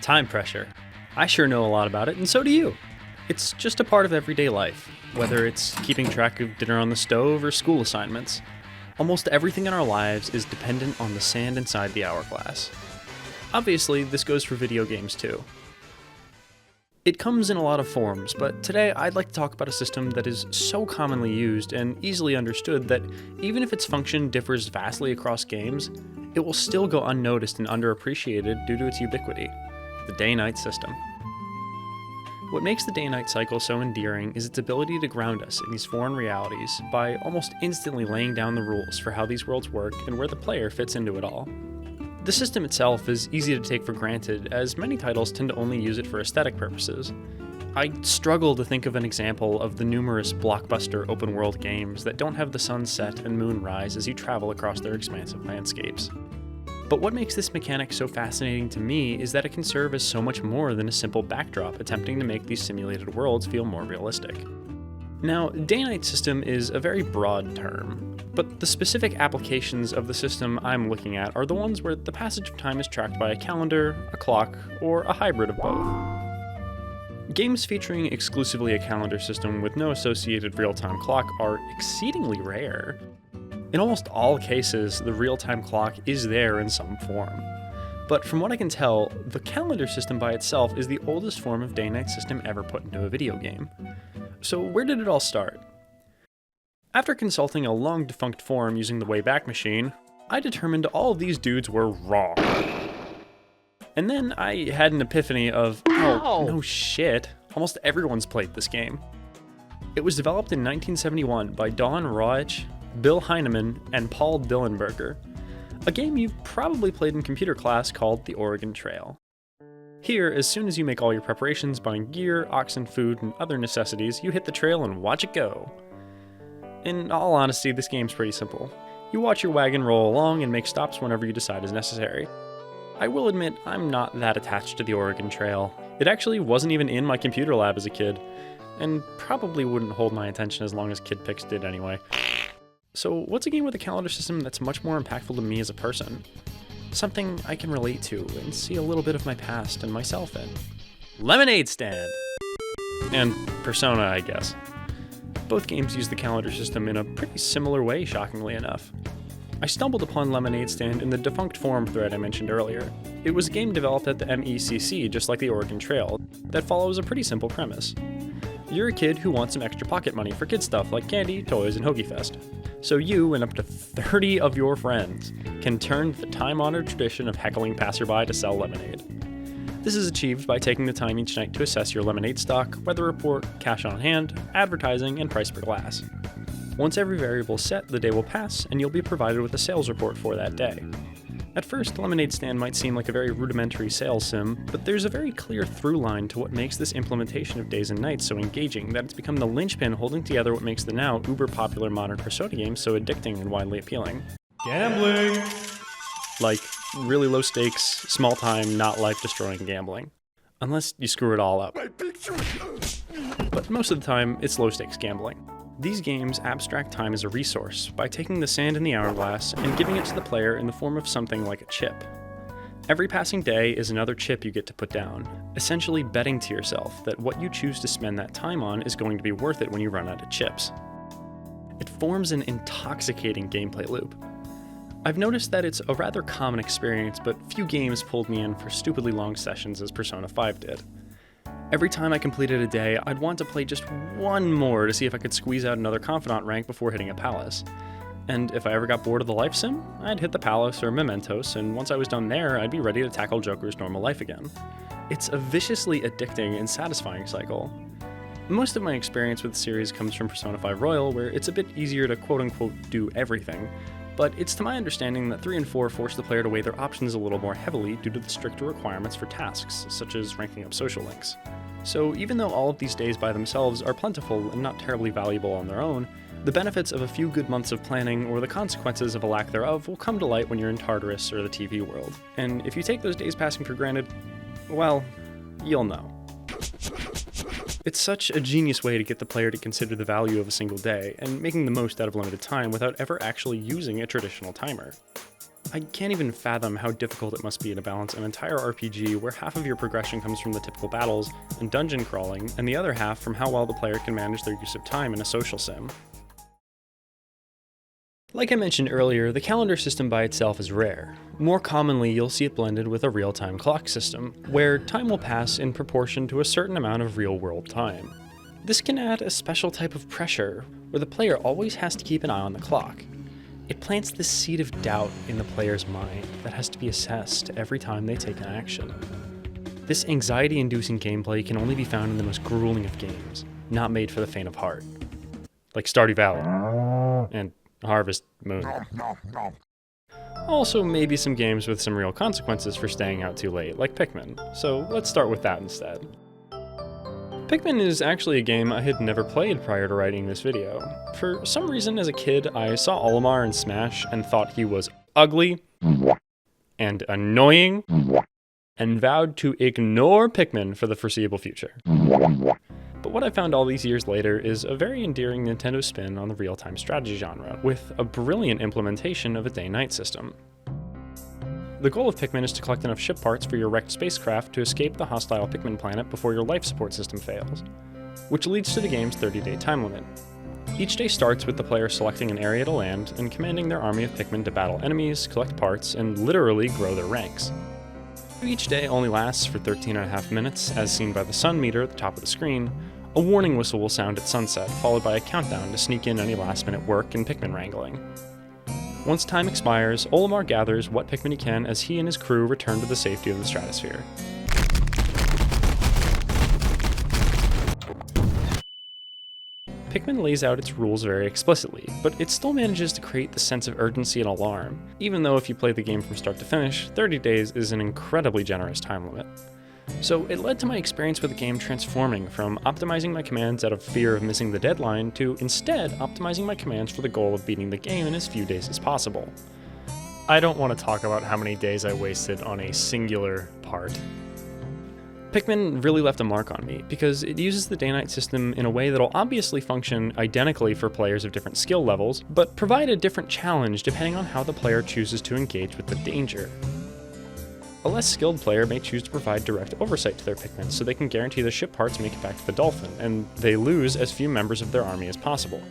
Time pressure. I sure know a lot about it, and so do you. It's just a part of everyday life, whether it's keeping track of dinner on the stove or school assignments. Almost everything in our lives is dependent on the sand inside the hourglass. Obviously, this goes for video games too. It comes in a lot of forms, but today I'd like to talk about a system that is so commonly used and easily understood that even if its function differs vastly across games, it will still go unnoticed and underappreciated due to its ubiquity: the day-night system. What makes the day-night cycle so endearing is its ability to ground us in these foreign realities by almost instantly laying down the rules for how these worlds work and where the player fits into it all. The system itself is easy to take for granted, as many titles tend to only use it for aesthetic purposes. I struggle to think of an example of the numerous blockbuster open-world games that don't have the sun set and moon rise as you travel across their expansive landscapes. But what makes this mechanic so fascinating to me is that it can serve as so much more than a simple backdrop attempting to make these simulated worlds feel more realistic. Now, day-night system is a very broad term, but the specific applications of the system I'm looking at are the ones where the passage of time is tracked by a calendar, a clock, or a hybrid of both. Games featuring exclusively a calendar system with no associated real-time clock are exceedingly rare. In almost all cases, the real-time clock is there in some form. But from what I can tell, the calendar system by itself is the oldest form of day-night system ever put into a video game. So where did it all start? After consulting a long-defunct forum using the Wayback Machine, I determined all of these dudes were wrong. And then I had an epiphany of, oh, no shit, almost everyone's played this game. It was developed in 1971 by Don Roach, Bill Heineman, and Paul Dillenberger, a game you've probably played in computer class called the Oregon Trail. Here, as soon as you make all your preparations, buying gear, oxen, food, and other necessities, you hit the trail and watch it go. In all honesty, this game's pretty simple. You watch your wagon roll along and make stops whenever you decide is necessary. I will admit, I'm not that attached to the Oregon Trail. It actually wasn't even in my computer lab as a kid, and probably wouldn't hold my attention as long as Kid Pix did anyway. So what's a game with a calendar system that's much more impactful to me as a person? Something I can relate to and see a little bit of my past and myself in. Lemonade Stand! And Persona, I guess. Both games use the calendar system in a pretty similar way, shockingly enough. I stumbled upon Lemonade Stand in the defunct forum thread I mentioned earlier. It was a game developed at the MECC, just like the Oregon Trail, that follows a pretty simple premise. You're a kid who wants some extra pocket money for kid stuff like candy, toys, and Hoagie Fest. So you and up to 30 of your friends can turn the time-honored tradition of heckling passerby to sell lemonade. This is achieved by taking the time each night to assess your lemonade stock, weather report, cash on hand, advertising, and price per glass. Once every variable is set, the day will pass, and you'll be provided with a sales report for that day. At first, Lemonade Stand might seem like a very rudimentary sales sim, but there's a very clear through line to what makes this implementation of days and nights so engaging that it's become the linchpin holding together what makes the now uber-popular modern Persona games so addicting and widely appealing. Gambling! Like, really low stakes, small time, not life-destroying gambling. Unless you screw it all up. But most of the time, it's low stakes gambling. These games abstract time as a resource by taking the sand in the hourglass and giving it to the player in the form of something like a chip. Every passing day is another chip you get to put down, essentially betting to yourself that what you choose to spend that time on is going to be worth it when you run out of chips. It forms an intoxicating gameplay loop. I've noticed that it's a rather common experience, but few games pulled me in for stupidly long sessions as Persona 5 did. Every time I completed a day, I'd want to play just one more to see if I could squeeze out another Confidant rank before hitting a Palace. And if I ever got bored of the life sim, I'd hit the Palace or Mementos, and once I was done there, I'd be ready to tackle Joker's normal life again. It's a viciously addicting and satisfying cycle. Most of my experience with the series comes from Persona 5 Royal, where it's a bit easier to quote-unquote do everything, but it's to my understanding that 3 and 4 force the player to weigh their options a little more heavily due to the stricter requirements for tasks, such as ranking up social links. So even though all of these days by themselves are plentiful and not terribly valuable on their own, the benefits of a few good months of planning or the consequences of a lack thereof will come to light when you're in Tartarus or the TV world. And if you take those days passing for granted, well, you'll know. It's such a genius way to get the player to consider the value of a single day and making the most out of limited time without ever actually using a traditional timer. I can't even fathom how difficult it must be to balance an entire RPG where half of your progression comes from the typical battles and dungeon crawling, and the other half from how well the player can manage their use of time in a social sim. Like I mentioned earlier, the calendar system by itself is rare. More commonly, you'll see it blended with a real-time clock system, where time will pass in proportion to a certain amount of real-world time. This can add a special type of pressure, where the player always has to keep an eye on the clock. It plants this seed of doubt in the player's mind that has to be assessed every time they take an action. This anxiety-inducing gameplay can only be found in the most grueling of games, not made for the faint of heart. Like Stardew Valley, and Harvest Moon. Also, maybe some games with some real consequences for staying out too late, like Pikmin, so let's start with that instead. Pikmin is actually a game I had never played prior to writing this video. For some reason as a kid, I saw Olimar in Smash and thought he was ugly and annoying, and vowed to ignore Pikmin for the foreseeable future. But what I found all these years later is a very endearing Nintendo spin on the real-time strategy genre, with a brilliant implementation of a day-night system. The goal of Pikmin is to collect enough ship parts for your wrecked spacecraft to escape the hostile Pikmin planet before your life support system fails, which leads to the game's 30-day time limit. Each day starts with the player selecting an area to land and commanding their army of Pikmin to battle enemies, collect parts, and literally grow their ranks. Each day only lasts for 13.5 minutes, as seen by the sun meter at the top of the screen. A warning whistle will sound at sunset, followed by a countdown to sneak in any last-minute work and Pikmin wrangling. Once time expires, Olimar gathers what Pikmin he can as he and his crew return to the safety of the stratosphere. Pikmin lays out its rules very explicitly, but it still manages to create the sense of urgency and alarm, even though if you play the game from start to finish, 30 days is an incredibly generous time limit. So it led to my experience with the game transforming from optimizing my commands out of fear of missing the deadline to instead optimizing my commands for the goal of beating the game in as few days as possible. I don't want to talk about how many days I wasted on a singular part. Pikmin really left a mark on me, because it uses the day-night system in a way that'll obviously function identically for players of different skill levels, but provide a different challenge depending on how the player chooses to engage with the danger. A less skilled player may choose to provide direct oversight to their Pikmin so they can guarantee the ship parts make it back to the Dolphin, and they lose as few members of their army as possible,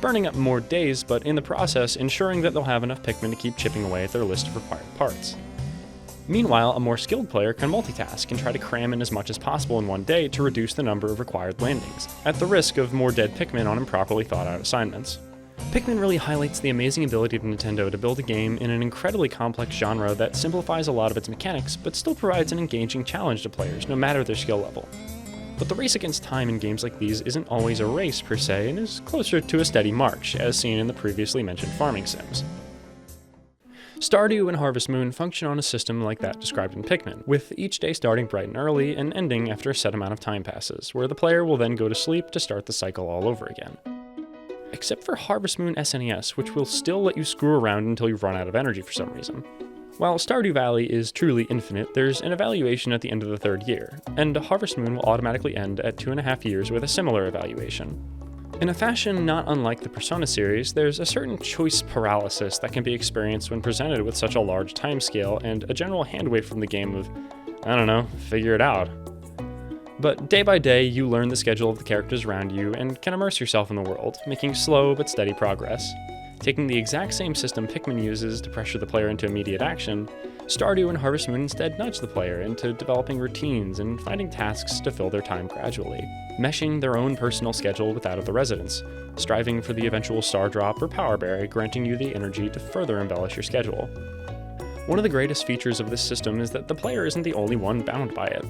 burning up more days, but in the process ensuring that they'll have enough Pikmin to keep chipping away at their list of required parts. Meanwhile, a more skilled player can multitask and try to cram in as much as possible in one day to reduce the number of required landings, at the risk of more dead Pikmin on improperly thought out assignments. Pikmin really highlights the amazing ability of Nintendo to build a game in an incredibly complex genre that simplifies a lot of its mechanics, but still provides an engaging challenge to players, no matter their skill level. But the race against time in games like these isn't always a race per se, and is closer to a steady march, as seen in the previously mentioned farming sims. Stardew and Harvest Moon function on a system like that described in Pikmin, with each day starting bright and early and ending after a set amount of time passes, where the player will then go to sleep to start the cycle all over again. Except for Harvest Moon SNES, which will still let you screw around until you run out of energy for some reason. While Stardew Valley is truly infinite, there's an evaluation at the end of the 3rd year, and Harvest Moon will automatically end at 2.5 years with a similar evaluation. In a fashion not unlike the Persona series, there's a certain choice paralysis that can be experienced when presented with such a large timescale and a general handwave from the game of, I don't know, figure it out. But day by day, you learn the schedule of the characters around you and can immerse yourself in the world, making slow but steady progress. Taking the exact same system Pikmin uses to pressure the player into immediate action, Stardew and Harvest Moon instead nudge the player into developing routines and finding tasks to fill their time gradually, meshing their own personal schedule with that of the residents, striving for the eventual star drop or power berry, granting you the energy to further embellish your schedule. One of the greatest features of this system is that the player isn't the only one bound by it.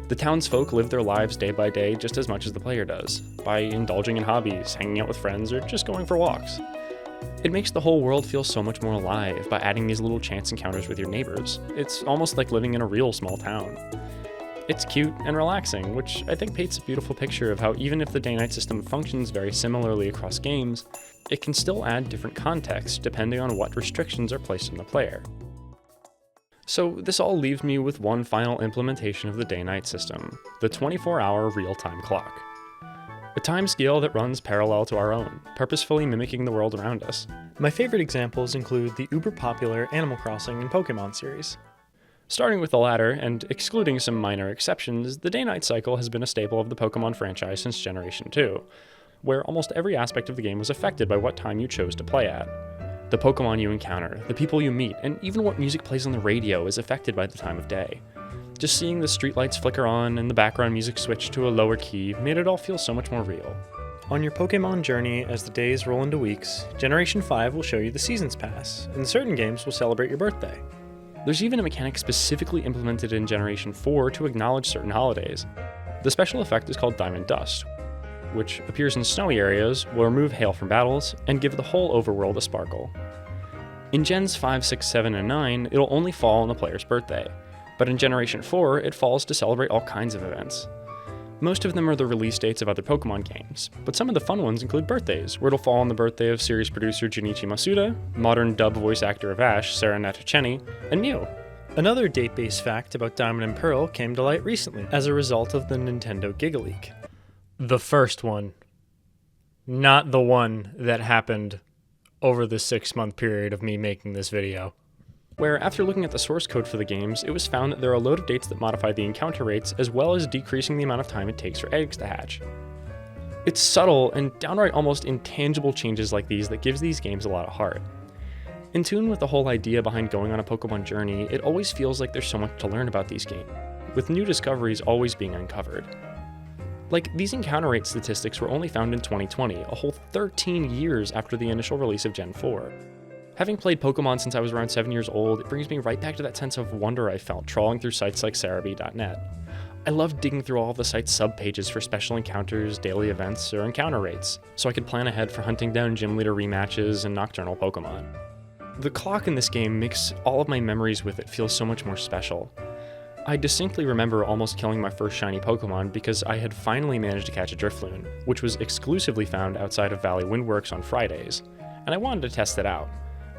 The townsfolk live their lives day by day just as much as the player does, by indulging in hobbies, hanging out with friends, or just going for walks. It makes the whole world feel so much more alive by adding these little chance encounters with your neighbors. It's almost like living in a real small town. It's cute and relaxing, which I think paints a beautiful picture of how even if the day-night system functions very similarly across games, it can still add different context depending on what restrictions are placed on the player. So this all leaves me with one final implementation of the day-night system, the 24-hour real-time clock. A time scale that runs parallel to our own, purposefully mimicking the world around us. My favorite examples include the uber-popular Animal Crossing and Pokemon series. Starting with the latter, and excluding some minor exceptions, the day-night cycle has been a staple of the Pokemon franchise since Generation 2, where almost every aspect of the game was affected by what time you chose to play at. The Pokemon you encounter, the people you meet, and even what music plays on the radio is affected by the time of day. Just seeing the streetlights flicker on and the background music switch to a lower key made it all feel so much more real. On your Pokemon journey, as the days roll into weeks, Generation 5 will show you the Seasons Pass, and certain games will celebrate your birthday. There's even a mechanic specifically implemented in Generation 4 to acknowledge certain holidays. The special effect is called Diamond Dust, which appears in snowy areas, will remove hail from battles, and give the whole overworld a sparkle. In Gens 5, 6, 7, and 9, it'll only fall on the player's birthday, but in Generation 4, it falls to celebrate all kinds of events. Most of them are the release dates of other Pokemon games, but some of the fun ones include birthdays, where it'll fall on the birthday of series producer Junichi Masuda, modern dub voice actor of Ash, Sarah Natochenny, and Mew. Another date-based fact about Diamond and Pearl came to light recently, as a result of the Nintendo Giga Leak. The first one. Not the one that happened over the 6-month period of me making this video. Where, after looking at the source code for the games, it was found that there are a load of dates that modify the encounter rates, as well as decreasing the amount of time it takes for eggs to hatch. It's subtle and downright almost intangible changes like these that gives these games a lot of heart. In tune with the whole idea behind going on a Pokemon journey, it always feels like there's so much to learn about these games, with new discoveries always being uncovered. Like, these encounter rate statistics were only found in 2020, a whole 13 years after the initial release of Gen 4. Having played Pokemon since I was around 7 years old, it brings me right back to that sense of wonder I felt trawling through sites like Cerebi.net. I loved digging through all of the site's sub-pages for special encounters, daily events, or encounter rates, so I could plan ahead for hunting down gym leader rematches and nocturnal Pokemon. The clock in this game makes all of my memories with it feel so much more special. I distinctly remember almost killing my first shiny Pokemon because I had finally managed to catch a Drifloon, which was exclusively found outside of Valley Windworks on Fridays, and I wanted to test it out.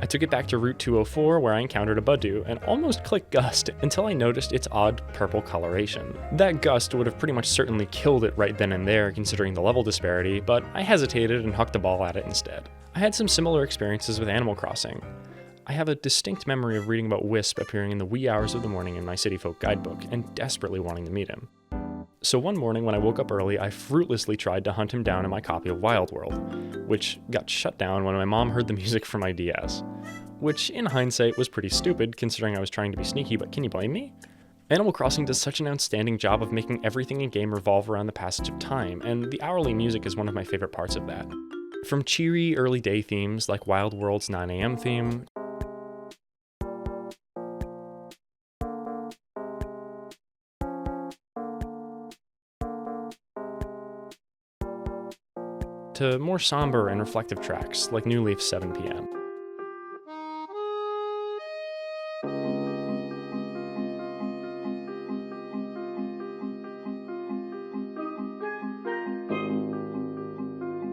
I took it back to Route 204 where I encountered a Budew and almost clicked Gust until I noticed its odd purple coloration. That Gust would have pretty much certainly killed it right then and there considering the level disparity, but I hesitated and hucked the ball at it instead. I had some similar experiences with Animal Crossing. I have a distinct memory of reading about Wisp appearing in the wee hours of the morning in my City Folk guidebook and desperately wanting to meet him. So one morning when I woke up early, I fruitlessly tried to hunt him down in my copy of Wild World, which got shut down when my mom heard the music from my DS. Which, in hindsight, was pretty stupid considering I was trying to be sneaky, but can you blame me? Animal Crossing does such an outstanding job of making everything in-game revolve around the passage of time, and the hourly music is one of my favorite parts of that. From cheery early day themes like Wild World's 9 AM theme, to more somber and reflective tracks like New Leaf's 7 PM.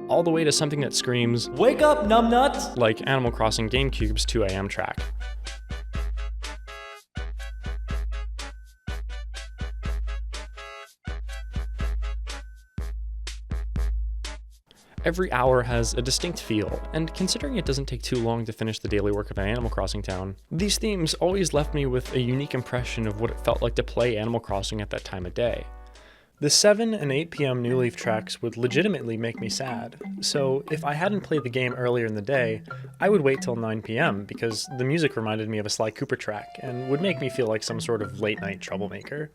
All the way to something that screams, "Wake up, numbnuts!" like Animal Crossing GameCube's 2 AM track. Every hour has a distinct feel, and considering it doesn't take too long to finish the daily work of an Animal Crossing town, these themes always left me with a unique impression of what it felt like to play Animal Crossing at that time of day. The 7 and 8 PM New Leaf tracks would legitimately make me sad, so if I hadn't played the game earlier in the day, I would wait till 9 PM because the music reminded me of a Sly Cooper track and would make me feel like some sort of late-night troublemaker.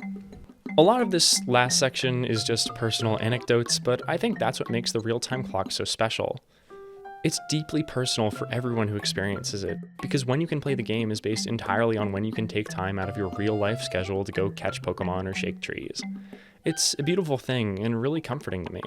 A lot of this last section is just personal anecdotes, but I think that's what makes the real-time clock so special. It's deeply personal for everyone who experiences it, because when you can play the game is based entirely on when you can take time out of your real-life schedule to go catch Pokemon or shake trees. It's a beautiful thing and really comforting to me.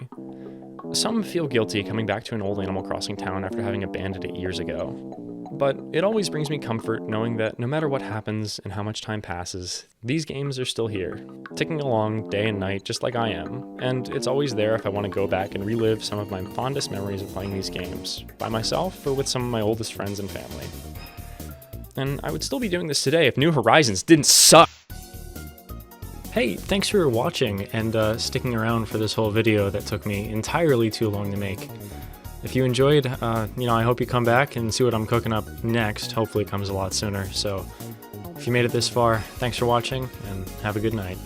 Some feel guilty coming back to an old Animal Crossing town after having abandoned it years ago. But it always brings me comfort knowing that no matter what happens and how much time passes, these games are still here, ticking along day and night just like I am, and it's always there if I want to go back and relive some of my fondest memories of playing these games, by myself or with some of my oldest friends and family. And I would still be doing this today if New Horizons didn't suck! Hey, thanks for watching and sticking around for this whole video that took me entirely too long to make. if you enjoyed, I hope you come back and see what I'm cooking up next. Hopefully it comes a lot sooner. So if you made it this far, thanks for watching, and have a good night.